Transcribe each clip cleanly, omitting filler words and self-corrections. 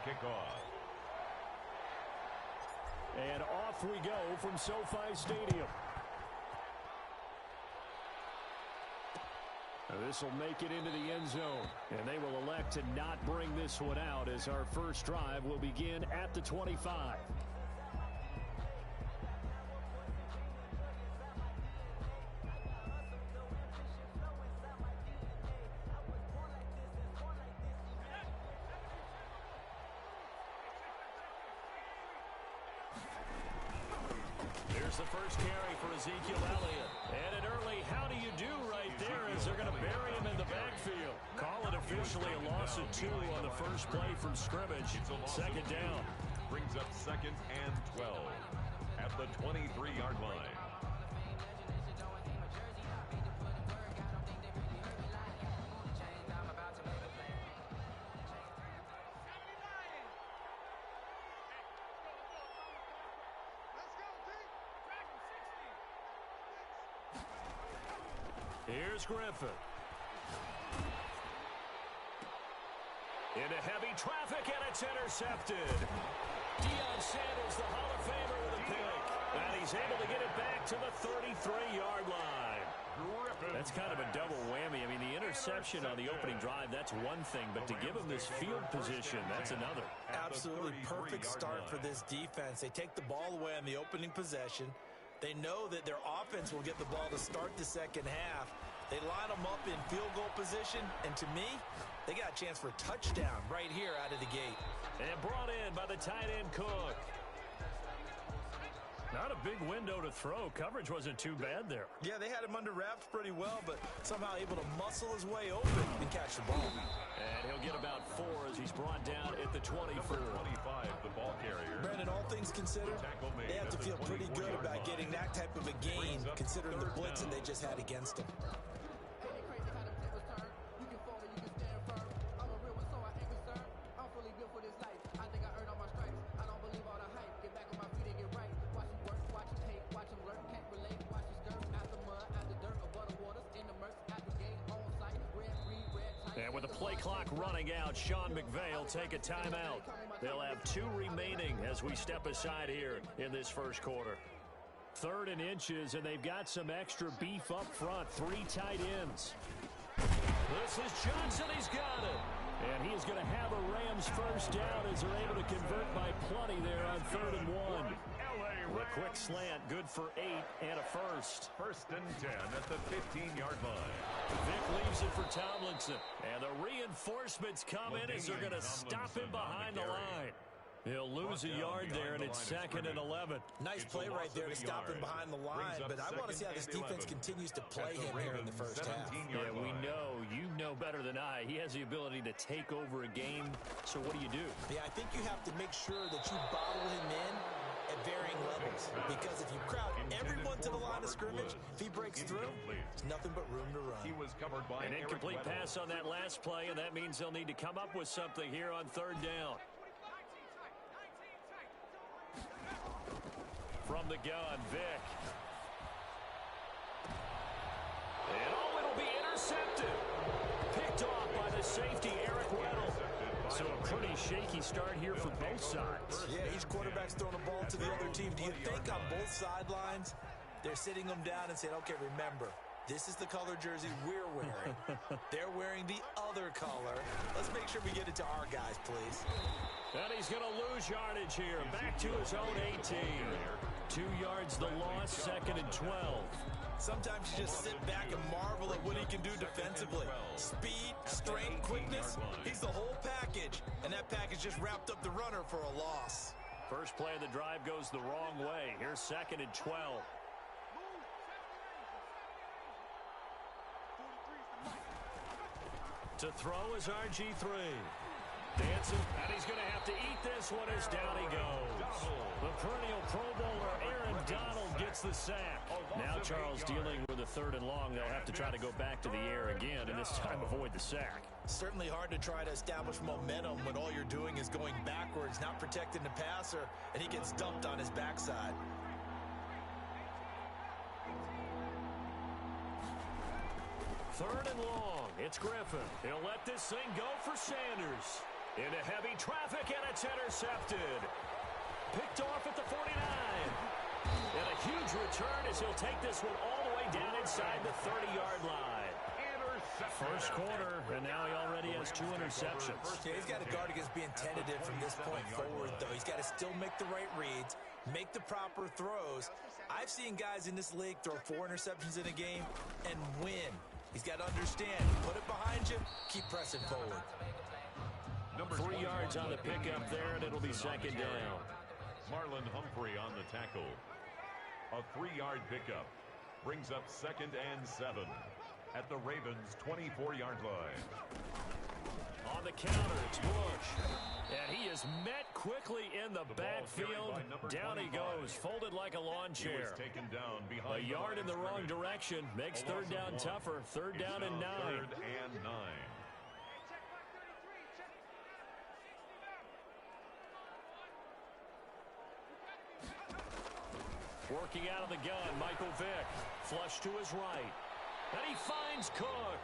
kickoff. And off we go from SoFi Stadium. This will make it into the end zone, and they will elect to not bring this one out as our first drive will begin at the 25. Here's the first carry for Ezekiel Elliott. And an early how do you do right there as they're going to bury him in the backfield. Call it officially a loss of 2 on the first play from scrimmage. Second down. Brings up 2nd and 12 at the 23-yard line. Here's Griffin. Into heavy traffic, and it's intercepted. Deion Sanders, the Hall of Famer, with a pick. And he's able to get it back to the 33-yard line. That's kind of a double whammy. I mean, the interception on the opening drive, that's one thing. But to give him this field position, that's another. Absolutely perfect start for this defense. They take the ball away on the opening possession. They know that their offense will get the ball to start the second half. They line them up in field goal position, and to me, they got a chance for a touchdown right here out of the gate. And brought in by the tight end Cook. Not a big window to throw. Coverage wasn't too bad there. Yeah, they had him under wraps pretty well, but somehow able to muscle his way open and catch the ball. And he'll get about 4 as he's brought down at the 24. 25, the ball carrier. Brandon, all things considered, they have to feel pretty good about getting that type of a gain, considering the blitz that they just had against them. And with the play clock running out, Sean McVay will take a timeout. They'll have 2 remaining as we step aside here in this first quarter. 3rd and inches, and they've got some extra beef up front. 3 tight ends. This is Johnson. He's got it. And he's going to have a Rams first down as they're able to convert by plenty there on 3rd and 1. A quick slant, good for 8 and a first. 1st and 10 at the 15-yard line. Vic leaves it for Tomlinson. And the reinforcements come in as they're going to stop him behind the line. He'll lose a yard there, and it's 2nd and 11. Nice play right there to stop him behind the line, but I want to see how this defense continues to play him here in the first half. Yeah, we know. You know better than I. He has the ability to take over a game, so what do you do? Yeah, I think you have to make sure that you bottle him in at varying levels, because if you crowd everyone to the line of scrimmage, if he breaks through, there's nothing but room to run. He was covered by an incomplete pass on that last play, and that means they'll need to come up with something here on 3rd down. From the gun, Vic. And it'll be intercepted. Picked off by the safety, Eric Weddle. So a pretty shaky start here for both sides. Yeah, each quarterback's throwing the ball to the other team. Do you think on both sidelines they're sitting them down and saying, okay, remember, this is the color jersey we're wearing. They're wearing the other color. Let's make sure we get it to our guys, please. And he's going to lose yardage here. Back to his own 18. 2 yards the loss, 2nd and 12. Sometimes you just sit back and marvel at what he can do defensively. Speed, strength, quickness, he's the whole package. And that package just wrapped up the runner for a loss. First play of the drive goes the wrong way. Here's 2nd and 12. To throw is RG3. Dancing, and he's going to have to eat this one as down he goes. The perennial Pro Bowler Aaron Donald gets the sack. Now Charles dealing with a 3rd and long. They'll have to try to go back to the air again, and this time avoid the sack. Certainly hard to try to establish momentum when all you're doing is going backwards, not protecting the passer, and he gets dumped on his backside. 3rd and long. It's Griffin. He'll let this thing go for Sanders. Into heavy traffic, and it's intercepted. Picked off at the 49. And a huge return as he'll take this one all the way down inside the 30-yard line. First quarter, and now he already has 2 interceptions. Yeah, he's got to guard against being tentative from this point forward, though. He's got to still make the right reads, make the proper throws. I've seen guys in this league throw 4 interceptions in a game and win. He's got to understand, put it behind you, keep pressing forward. 3 yards on the pickup there, and it'll be second down. Marlon Humphrey on the tackle. A 3-yard pickup brings up 2nd and 7 at the Ravens' 24-yard line. On the counter, it's Bush. And he is met quickly in the backfield. Down he goes, folded like a lawn chair. Taken down a yard in the wrong direction. Makes third down tougher. Third down and 9. 3rd and 9. Working out of the gun, Michael Vick. Flush to his right. And he finds Cook.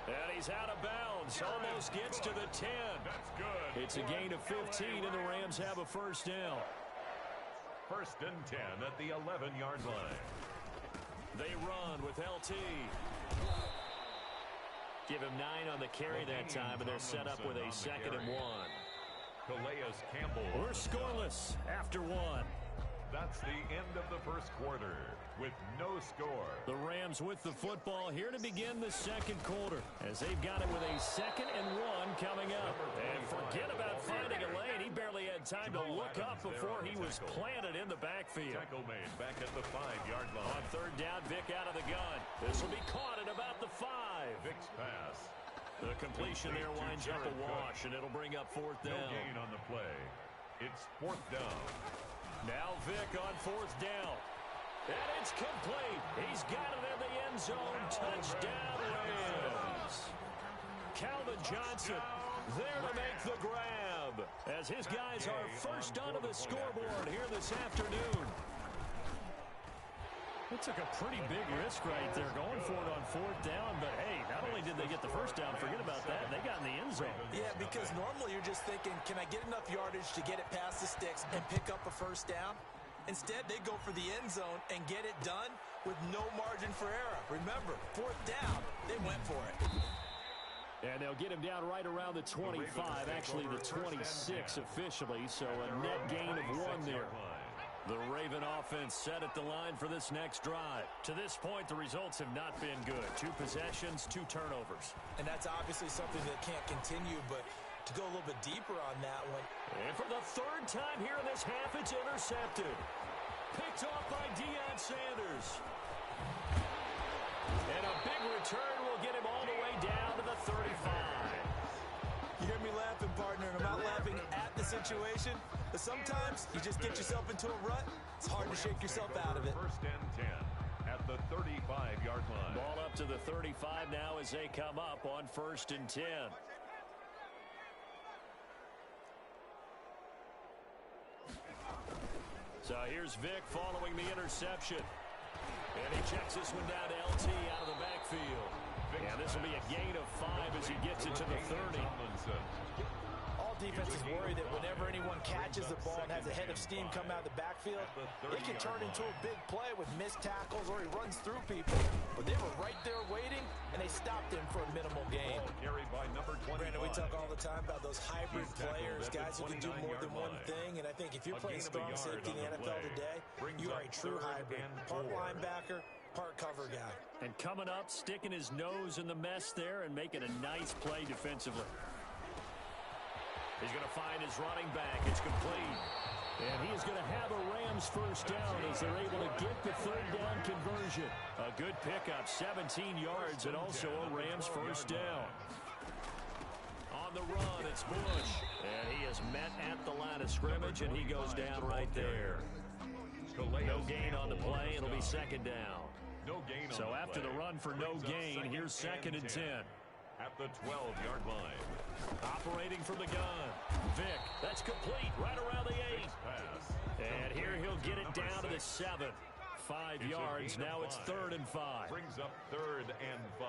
And he's out of bounds. Almost gets to the 10. That's good. It's a gain of 15, and the Rams have a first down. 1st and 10 at the 11-yard line. They run with LT. Give him 9 on the carry that time, and they're set up with a 2nd and 1. Calais Campbell. We're scoreless after 1. That's the end of the first quarter with no score. The Rams with the football here to begin the second quarter as they've got it with a 2nd and 1 coming up. And forget about finding a lane. He barely had time to look up before he was planted in the backfield. Tackle made back at the 5-yard line. On third down, Vick out of the gun. This will be caught at about the 5. Vick's pass. The completion there winds up a wash, and it'll bring up 4th down. No gain on the play. It's 4th down. Now Vick on 4th down. And it's complete. He's got it in the end zone. Touchdown, Rams. Calvin Johnson there to make the grab as his guys are first onto the scoreboard here this afternoon. It took a pretty big risk right there going for it on 4th down, but hey, not only did they get the first down, forget about that, they got in the end zone. Yeah, because normally you're just thinking, can I get enough yardage to get it past the sticks and pick up a first down? Instead, they go for the end zone and get it done with no margin for error. Remember, 4th down, they went for it. And they'll get him down right around the 25, actually the 26 officially, so a net gain of 1 there. The Raven offense set at the line for this next drive. To this point, the results have not been good. 2 possessions, 2 turnovers. And that's obviously something that can't continue, but to go a little bit deeper on that one. And for the 3rd time here in this half, it's intercepted. Picked off by Deion Sanders. And a big return will get him all the way down to the 35. You hear me laughing, partner, and I'm not laughing at the situation, but sometimes you just get yourself into a rut. It's hard to shake yourself out of it. 1st and 10 at the 35-yard line. Ball up to the 35 now as they come up on 1st and 10. So here's Vick following the interception. And he checks this one down to LT out of the backfield. And this will be a gain of 5 as he gets it to the 30. All defenses worry that whenever anyone catches the ball and has a head of steam come out of the backfield, it can turn into a big play with missed tackles or he runs through people. But they were right there waiting, and they stopped him for a minimal gain. Carried by number 25. Brandon, we talk all the time about those hybrid players, guys who can do more than one thing. And I think if you're playing strong safety in the NFL today, you are a true hybrid. Part linebacker, part cover guy. And coming up, sticking his nose in the mess there and making a nice play defensively. He's going to find his running back. It's complete. And he is going to have a Rams first down as they're able to get the 3rd down conversion. A good pickup, 17 yards, and also a Rams first down. On the run, it's Bush. And he is met at the line of scrimmage, and he goes down right there. No gain on the play. It'll be 2nd down. No gain on so the after play. the run for no gain, here's 2nd and 10. At the 12-yard line. Operating from the gun. Vick, that's complete right around the 8. And here he'll get it down to the 7. 5 yards. Now it's 3rd and 5. Brings up 3rd and 5.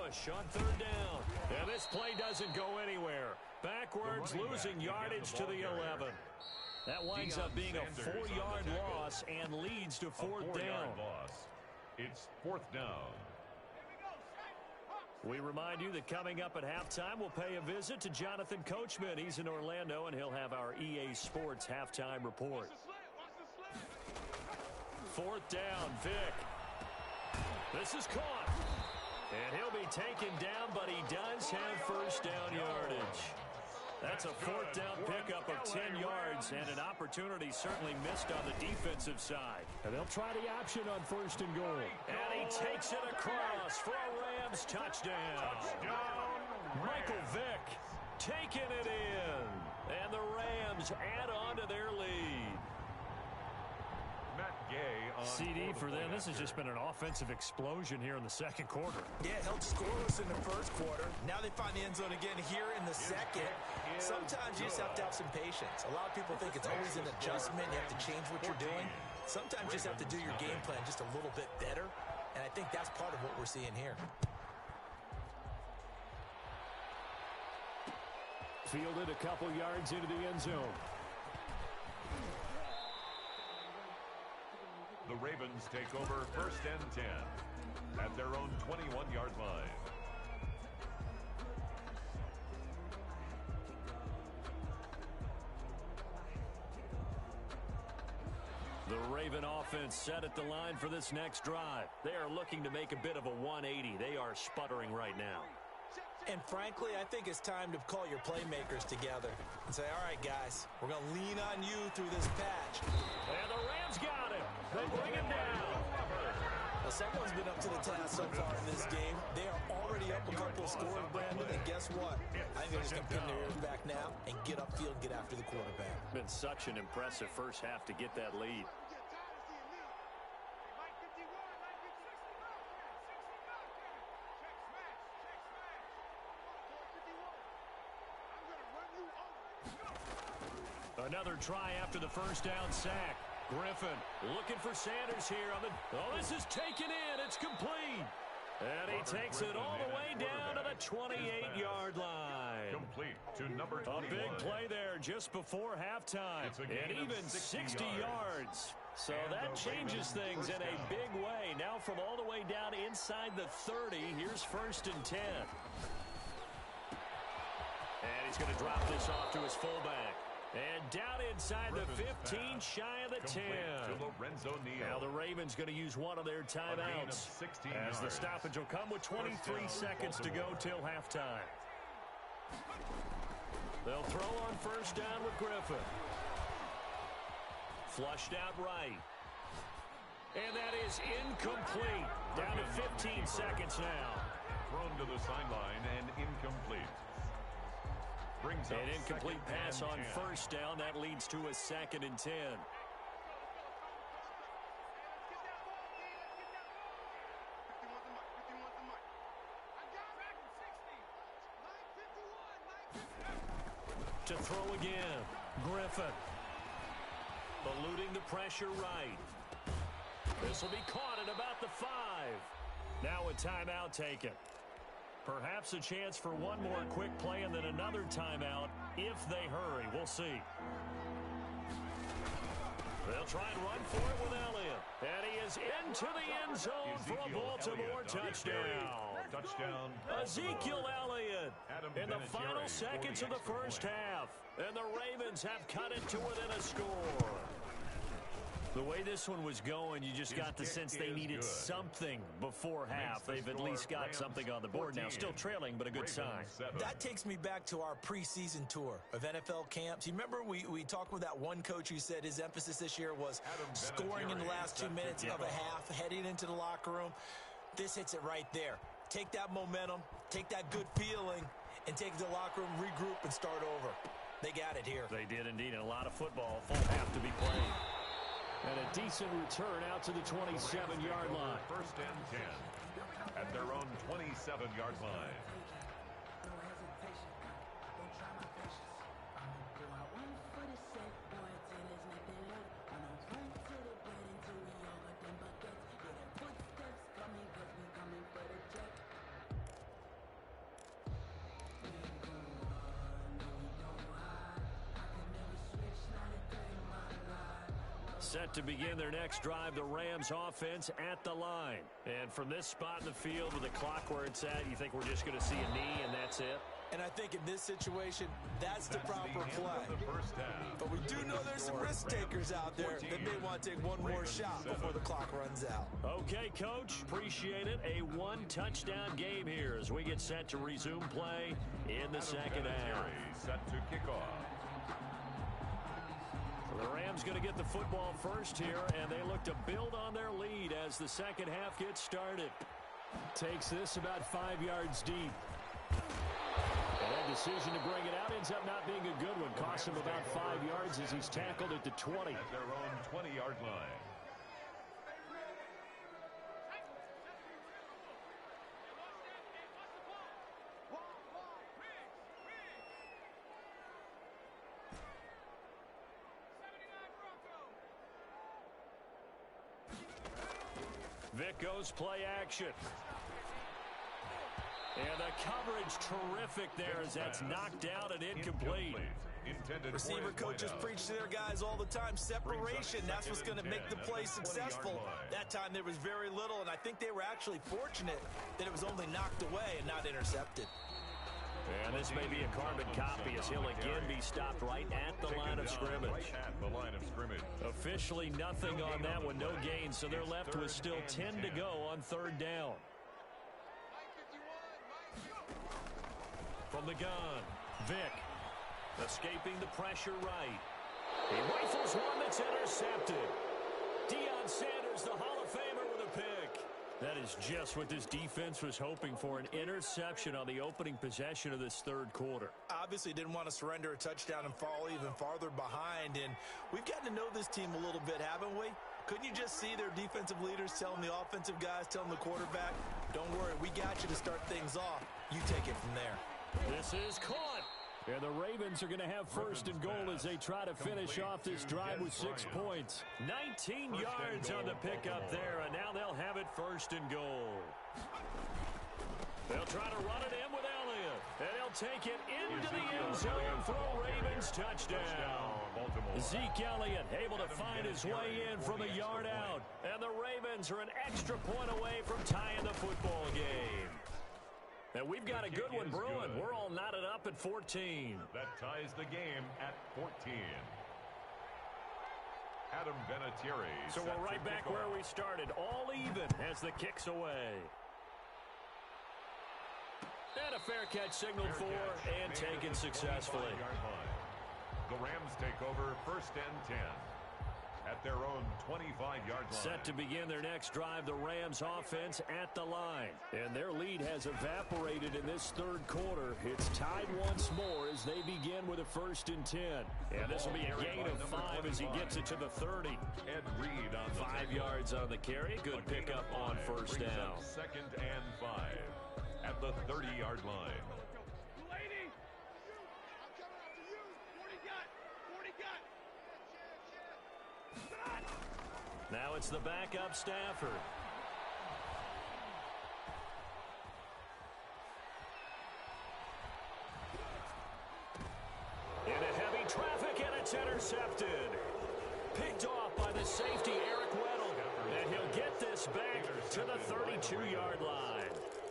push on third down. And this play doesn't go anywhere. Backwards, losing yardage to the 11. That winds up being a 4-yard loss and leads to fourth down. It's fourth down. We remind you that coming up at halftime, we'll pay a visit to Jonathan Coachman. He's in Orlando, and he'll have our EA Sports halftime report. Fourth down, Vick. This is caught. And he'll be taken down, but he does have first down yardage. That's a fourth down pickup of 10 yards, and an opportunity certainly missed on the defensive side. And they'll try the option on first and goal. And he takes it across for a Rams touchdown. Michael Vick taking it in. And the Rams add on to their lead. CD for them. This has just been an offensive explosion here in the second quarter. Yeah, held scoreless in the first quarter. Now they find the end zone again here in the second. Sometimes you just have to have some patience. A lot of people think it's always an adjustment. You have to change what you're doing. Sometimes you just have to do your game plan just a little bit better. And I think that's part of what we're seeing here. Fielded a couple yards into the end zone. The Ravens take over first and 10 at their own 21-yard line. The Raven offense set at the line for this next drive. They are looking to make a bit of a 180. They are sputtering right now. And frankly, I think it's time to call your playmakers together and say, all right, guys, we're going to lean on you through this patch. And the Rams got him. They bring him down. Well, someone's been up to the task so far in this game. They are already up a couple of scores, Brandon, and guess what? I think they're just going to pin their ears back now and get upfield, get after the quarterback. Been such an impressive first half to get that lead. Another try after the first down sack. Griffin looking for Sanders here. Oh, this is taken in. It's complete. And he takes it all the way down to the 28-yard line. Complete to number 21. A big play there just before halftime. And even 60 yards. So that changes things in a big way. Now from all the way down inside the 30, here's first and 10. And he's going to drop this off to his fullback. And down inside the 15, shy of the 10. Now the Ravens going to use one of their timeouts as the stoppage will come with 23 seconds to go till halftime. They'll throw on first down with Griffin. Flushed out right. And that is incomplete. Down to 15 seconds now. Thrown to the sideline and incomplete. An incomplete pass on first down. That leads to a second and 10. To throw again. Griffin. Eluding the pressure right. This will be caught at about the 5. Now a timeout taken. Perhaps a chance for one more quick play and then another timeout if they hurry. We'll see. They'll try and run for it with Elliott. And he is into the end zone for a Baltimore touchdown. Ezekiel Elliott in the final seconds of the first half. And the Ravens have cut it to within a score. The way this one was going, you just got the sense they needed something before half. They've at least got something on the board now. Still trailing, but a good sign. That takes me back to our preseason tour of NFL camps. You remember we talked with that one coach who said his emphasis this year was scoring in the last 2 minutes of a half, heading into the locker room. This hits it right there. Take that momentum, take that good feeling, and take it to the locker room, regroup, and start over. They got it here. They did indeed, and a lot of football, full half to be played. And a decent return out to the 27-yard line. First and 10 at their own 27-yard line. Set to begin their next drive, the Rams offense at the line. And from this spot in the field with the clock where it's at, you think we're just going to see a knee and that's it? And I think in this situation, that's the proper play. But we do know there's some risk takers out there that may want to take one more shot before the clock runs out. Okay, Coach. Appreciate it. A one-touchdown game here as we get set to resume play in the second half. Set to kick off. The Rams going to get the football first here, and they look to build on their lead as the second half gets started. Takes this about 5 yards deep. And that decision to bring it out ends up not being a good one. Costs him about 5 yards as he's tackled at the 20. At their own 20-yard line. Vic goes play action. And the coverage terrific there as that's knocked out and incomplete. Receiver coaches preach to their guys all the time. Separation, that's what's going to make the play successful. That time there was very little, and I think they were actually fortunate that it was only knocked away and not intercepted. And this may be a carbon copy as he'll again be stopped right at the line of scrimmage. Officially nothing on that one, no gain, so they're left with still 10 to go on third down. From the gun, Vic, escaping the pressure right. He rifles one that's intercepted. Deion Sanders, the Hall of Famer, with a pick. That is just what this defense was hoping for, an interception on the opening possession of this third quarter. Obviously didn't want to surrender a touchdown and fall even farther behind, and we've gotten to know this team a little bit, haven't we? Couldn't you just see their defensive leaders telling the offensive guys, telling the quarterback, don't worry, we got you to start things off. You take it from there. This is caught. And the Ravens are going to have first and goal as they try to finish off this drive with 6 points. 19 yards on the pickup there, and now they'll have it first and goal. They'll try to run it in with Elliott, and he'll take it into the end zone for a Ravens touchdown. Zeke Elliott able to find his way in from a yard out, and the Ravens are an extra point away from tying the football game. And we've got a good one brewing. We're all knotted up at 14. That ties the game at 14. Adam Vinatieri. So we're right back where we started. All even as the kick's away. And a fair catch signaled for and taken successfully. The Rams take over first and 10. At their own 25-yard line. Set to begin their next drive, the Rams offense at the line. And their lead has evaporated in this third quarter. It's tied once more as they begin with a first and 10. And this will be a gain of 5 as he gets it to the 30. Ed Reed on 5 yards on the carry. Good pickup on first down. Second and 5 at the 30-yard line. Now it's the backup Stafford. Into heavy traffic, and it's intercepted. Picked off by the safety, Eric Weddle. And he'll get this back to the 32-yard line.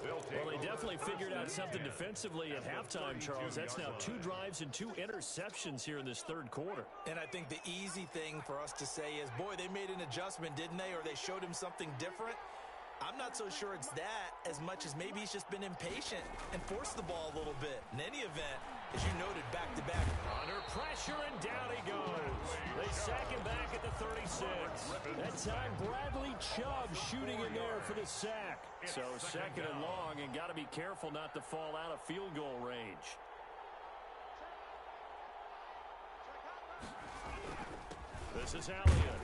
Well, they definitely figured out something defensively at halftime, Charles. That's now 2 drives and 2 interceptions here in this third quarter. And I think the easy thing for us to say is, boy, they made an adjustment, didn't they? Or they showed him something different. I'm not so sure it's that as much as maybe he's just been impatient and forced the ball a little bit. In any event, as you noted, back-to-back. Under pressure, and down he goes. They sack him back at the 36. That time, Bradley Chubb shooting in there for the sack. So second and long, and got to be careful not to fall out of field goal range. This is Elliott.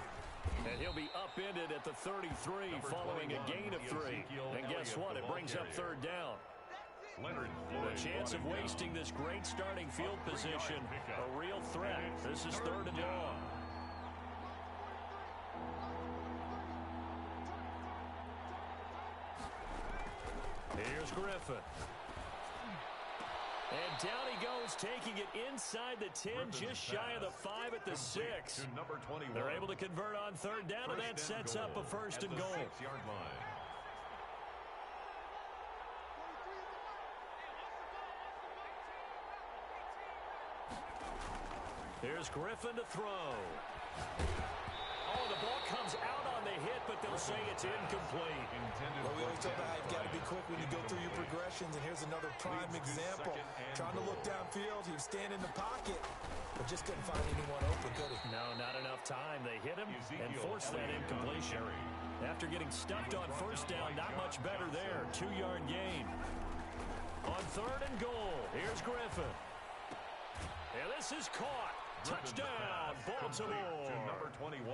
And he'll be upended at the 33 following a gain of 3. And guess what? It brings up third down. The chance of wasting this great starting field position, a real threat. This is third and long. Here's Griffin. And down he goes, taking it inside the 10, just shy of the 5 at the 6. Number 21. They're able to convert on third down, and that sets up a first and goal. 6-yard line. Here's Griffin to throw. Oh, the ball comes out on the hit, but they'll say it's incomplete. Well, we always talk about how you've got to be quick when you go through your progressions, and here's another prime example. Trying to look downfield, he was standing in the pocket, but just couldn't find anyone open, could he? No, not enough time. They hit him and forced that incompletion. After getting stuffed on first down, not much better there. 2-yard gain. On third and goal, here's Griffin. And this is caught. Touchdown, Baltimore. To number 21.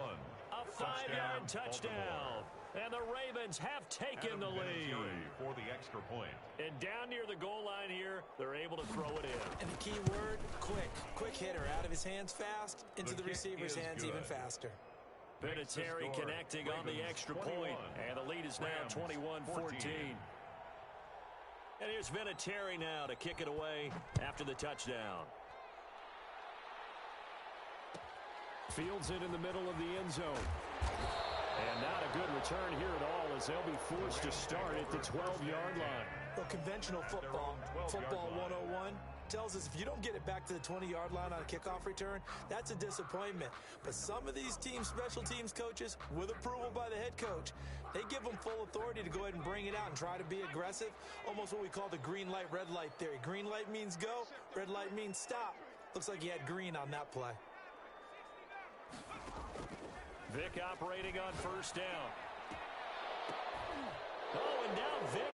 A 5-yard touchdown. And the Ravens have taken the lead. For the extra point. And down near the goal line here, they're able to throw it in. And the key word, quick. Quick hitter. Out of his hands fast, into the receiver's hands even faster. Vinatieri connecting on the extra point. And the lead is now 21-14. And here's Vinatieri now to kick it away after the touchdown. Fields it in the middle of the end zone. And not a good return here at all, as they'll be forced to start at the 12-yard line. Well, conventional football 101, tells us if you don't get it back to the 20-yard line on a kickoff return, that's a disappointment. But some of these teams, special teams coaches, with approval by the head coach, they give them full authority to go ahead and bring it out and try to be aggressive, almost what we call the green light, red light theory. Green light means go, red light means stop. Looks like he had green on that play. Vic operating on first down. Oh, and now Vic